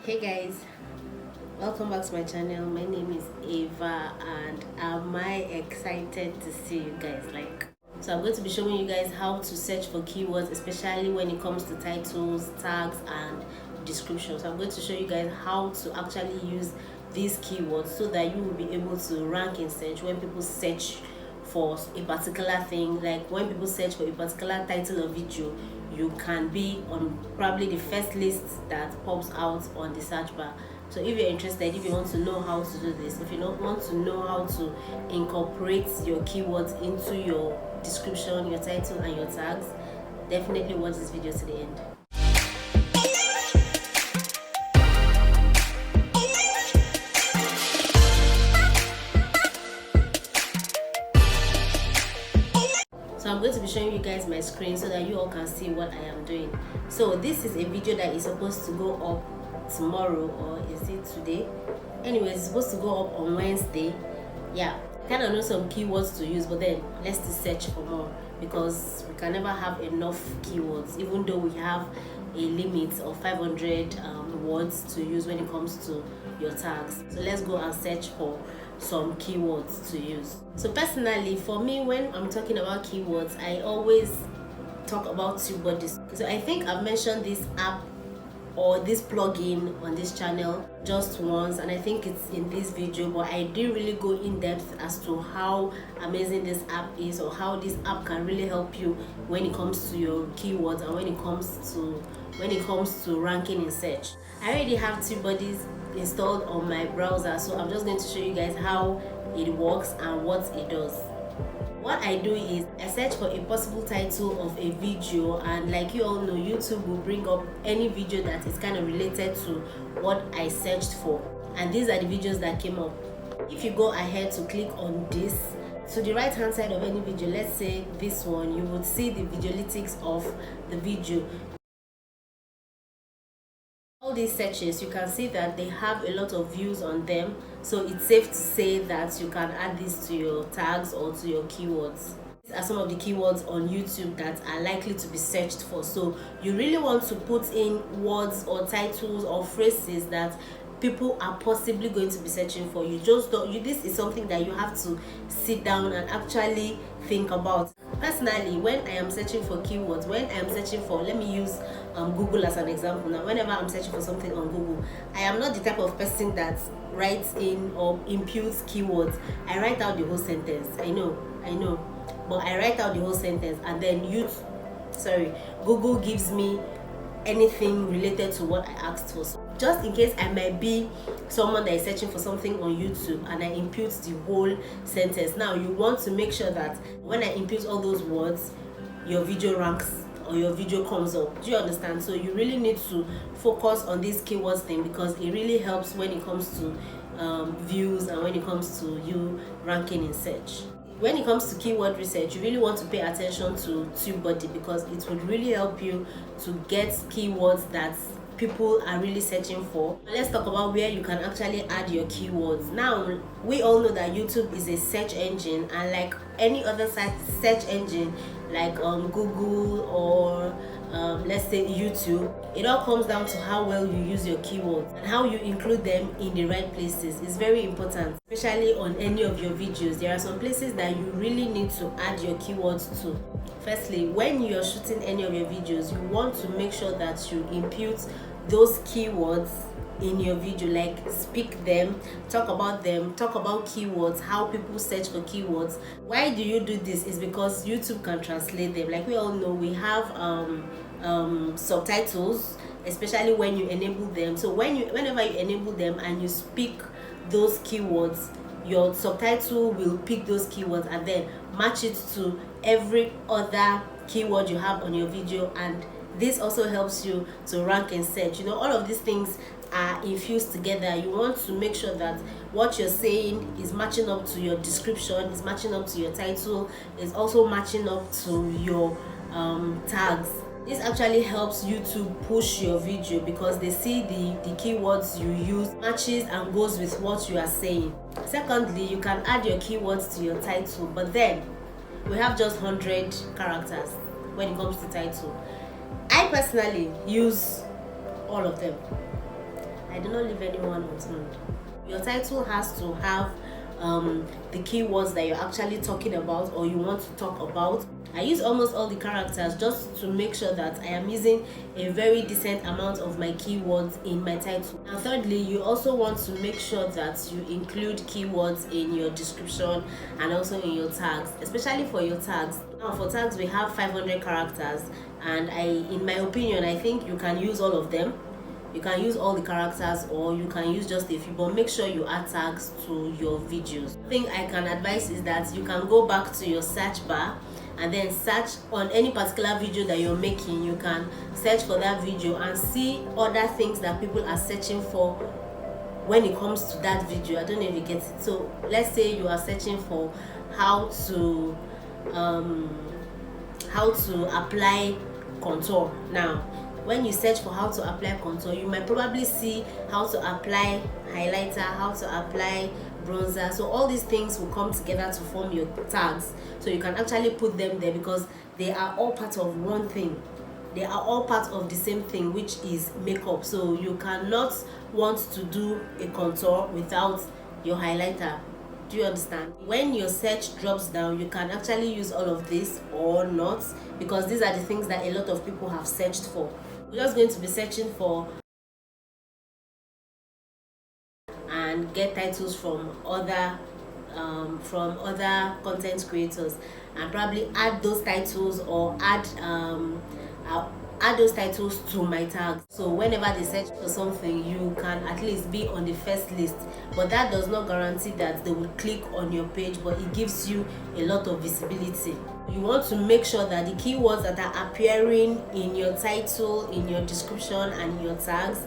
Hey guys, welcome back to my channel. My name is Ava and am I excited to see you guys. So I'm going to be showing you guys how to search for keywords, especially when it comes to titles, tags and descriptions. So I'm going to show you guys how to actually use these keywords so that you will be able to rank in search when people search for a particular thing. Like when people search for a particular title of video, you can be on probably the first list that pops out on the search bar. So if you're interested, if you want to know how to do this, if you don't want to know how to incorporate your keywords into your description, your title and your tags, definitely watch this video to the end. So I'm going to be showing you guys my screen so that you all can see what I am doing. So this is a video that is supposed to go up tomorrow, or is it today? Anyways, it's supposed to go up on Wednesday. Yeah, I kind of know some keywords to use, but then let's just search for more because we can never have enough keywords, even though we have a limit of 500 words to use when it comes to your tags. So let's go and search for some keywords to use. So personally, for me, when I'm talking about keywords, I always talk about TubeBuddy. So I think I've mentioned this app or this plugin on this channel just once, and I think it's in this video, but I didn't really go in depth as to how amazing this app is or how this app can really help you when it comes to your keywords and when it comes to ranking in search. I already have TubeBuddy installed on my browser, so I'm just going to show you guys how it works and what it does. What I do is I search for a possible title of a video, and like you all know, YouTube will bring up any video that is kind of related to what I searched for, and these are the videos that came up. If you go ahead to click on this, to the right hand side of any video, let's say this one, you would see the visualytics of the video. All these searches, you can see that they have a lot of views on them, so it's safe to say that you can add this to your tags or to your keywords. These are some of the keywords on YouTube that are likely to be searched for, so you really want to put in words or titles or phrases that people are possibly going to be searching for. You just don't, this is something that you have to sit down and actually think about. Personally, when I am searching for keywords, when I am searching for, let me use Google as an example now. Whenever I'm searching for something on Google, I am not the type of person that writes in or imputes keywords. I write out the whole sentence. I know, but I write out the whole sentence, and then Google gives me anything related to what I asked for. So just in case I might be someone that is searching for something on YouTube and I impute the whole sentence, now you want to make sure that when I impute all those words, your video ranks or your video comes up. Do you understand? So you really need to focus on this keywords thing because it really helps when it comes to views and when it comes to you ranking in search. When it comes to keyword research, you really want to pay attention to TubeBuddy because it would really help you to get keywords that people are really searching for. Let's talk about where you can actually add your keywords. Now, we all know that YouTube is a search engine, and like any other search engine like Google or let's say YouTube, it all comes down to how well you use your keywords and how you include them in the right places. It's very important, especially on any of your videos. There are some places that you really need to add your keywords to. Firstly, when you're shooting any of your videos, you want to make sure that you impute those keywords in your video, like speak them, talk about keywords, how people search for keywords. Why do you do this? Is because YouTube can translate them. Like we all know, we have subtitles, especially when you enable them. So whenever you enable them and you speak those keywords, your subtitle will pick those keywords and then match it to every other keyword you have on your video, and this also helps you to rank in search. You know, all of these things are infused together. You want to make sure that what you're saying is matching up to your description, is matching up to your title, is also matching up to your tags. This actually helps you to push your video because they see the keywords you use matches and goes with what you are saying. Secondly, you can add your keywords to your title, but then we have just 100 characters when it comes to title. I personally use all of them. I did not leave anyone unturned. Your title has to have the keywords that you're actually talking about or you want to talk about. I use almost all the characters just to make sure that I am using a very decent amount of my keywords in my title. And thirdly, you also want to make sure that you include keywords in your description and also in your tags, especially for your tags. Now for tags we have 500 characters, and in my opinion, I think you can use all of them. You can use all the characters or you can use just a few, but make sure you add tags to your videos. The thing I can advise is that you can go back to your search bar and then search on any particular video that you're making. You can search for that video and see other things that people are searching for when it comes to that video. I don't know if you get it. So let's say you are searching for how to apply contour. Now when you search for how to apply contour, you might probably see how to apply highlighter, how to apply bronzer. So all these things will come together to form your tags, so you can actually put them there because they are all part of one thing. They are all part of the same thing, which is makeup. So you cannot want to do a contour without your highlighter. Do you understand? When your search drops down, you can actually use all of this or not, because these are the things that a lot of people have searched for. We're just going to be searching for and get titles from other content creators, and probably add those titles or add those titles to my tags. So whenever they search for something, you can at least be on the first list. But that does not guarantee that they will click on your page, but it gives you a lot of visibility. You want to make sure that the keywords that are appearing in your title, in your description and your tags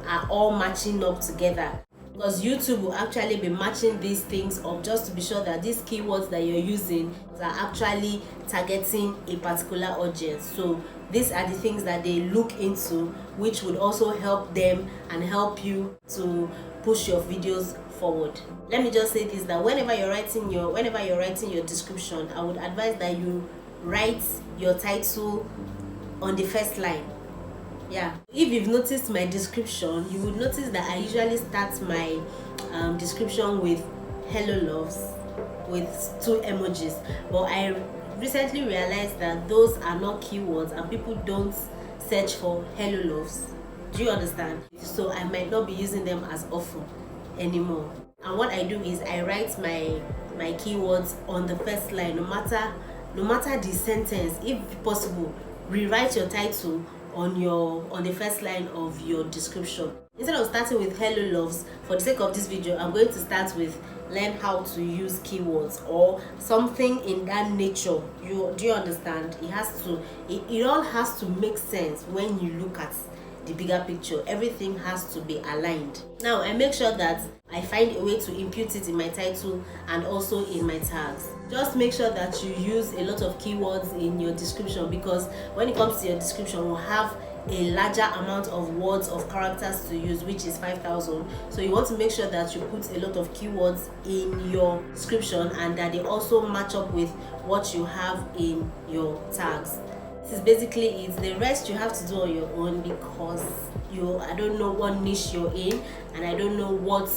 are all matching up together, because YouTube will actually be matching these things up just to be sure that these keywords that you're using are actually targeting a particular audience. So these are the things that they look into, which would also help them and help you to push your videos forward. Let me just say this, that whenever you're writing your description, I would advise that you write your title on the first line. Yeah, if you've noticed my description, you would notice that I usually start my description with hello loves with 2 emojis, but I recently realized that those are not keywords and people don't search for hello loves. Do you understand? So I might not be using them as often anymore. And what I do is I write my keywords on the first line, no matter the sentence. If possible, rewrite your title on the first line of your description. Instead of starting with hello loves, for the sake of this video, I'm going to start with learn how to use keywords or something in that nature. Do you understand? It all has to make sense when you look at the bigger picture. Everything has to be aligned. Now I make sure that I find a way to impute it in my title and also in my tags. Just make sure that you use a lot of keywords in your description, because when it comes to your description, we'll have a larger amount of words of characters to use, which is 5,000. So you want to make sure that you put a lot of keywords in your description and that they also match up with what you have in your tags. This is basically it. The rest you have to do on your own, because I don't know what niche you're in and I don't know what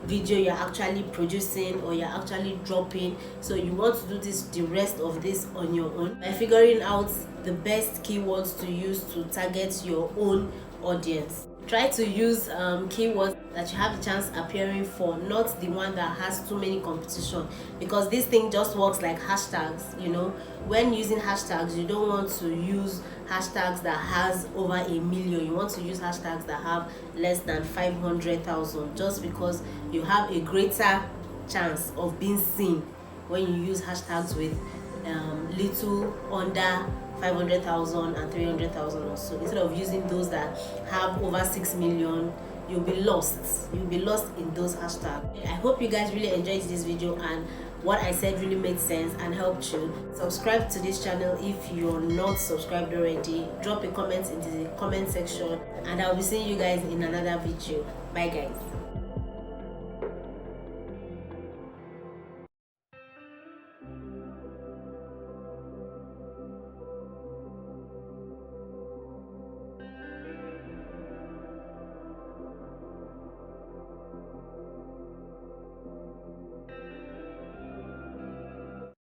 video you're actually producing or you're actually dropping. So you want to do the rest of this on your own by figuring out the best keywords to use to target your own audience. Try to use keywords that you have a chance appearing for, not the one that has too many competition, because this thing just works like hashtags. When using hashtags, you don't want to use hashtags that has over 1 million. You want to use hashtags that have less than 500,000, just because you have a greater chance of being seen when you use hashtags with little under 500,000 and 300,000 or so, instead of using those that have over 6 million. You'll be lost in those hashtags. I hope you guys really enjoyed this video and what I said really made sense and helped you. Subscribe to this channel if you're not subscribed already. Drop a comment in the comment section and I'll be seeing you guys in another video. Bye guys.